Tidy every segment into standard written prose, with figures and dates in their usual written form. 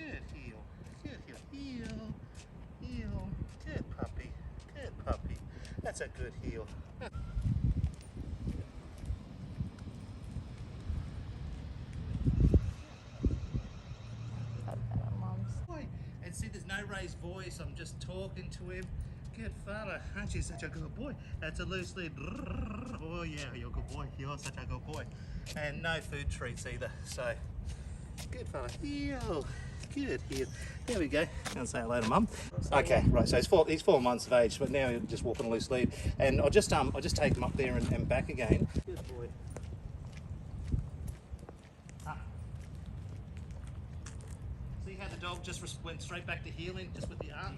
Good heel. Good heel. Heel. Heel. Good puppy. Good puppy. That's a good heel. And see, there's no raised voice. I'm just talking to him. Good fella. Aren't you such a good boy? That's a loose lead. Oh yeah, you're a good boy. You're such a good boy. And no food treats either. So, good fella. Heel. Good heel. There we go. I'll say hello to Mum. Okay, right. So he's 4 months of age, but now he's just walking a loose lead. And I'll just take him up there and back again. Good boy. See how the dog just went straight back to heeling just with the arm?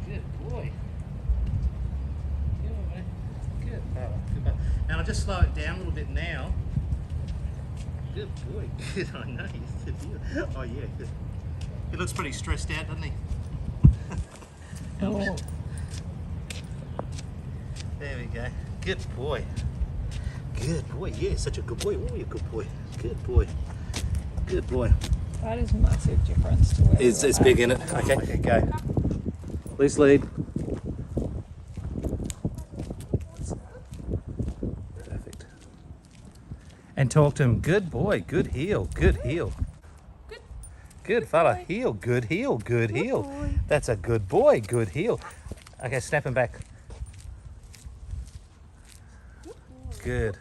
Good boy. Good on, mate. Good fella. Good fella. And I'll just slow it down a little bit now. Good boy. Good. I know. Oh yeah. Good. He looks pretty stressed out, doesn't he? Oh. There we go. Good boy. Good boy. Yeah, such a good boy. Oh, you're a good boy. Good boy. Good boy. That is massive difference to where It's big, isn't it? Okay, go. Loose lead. Perfect. And talk to him. Good boy. Good heel. Good heel. Good fella. Heel. Good heel. Good heel. Boy. That's a good boy. Good heel. Okay, snap him back. Good.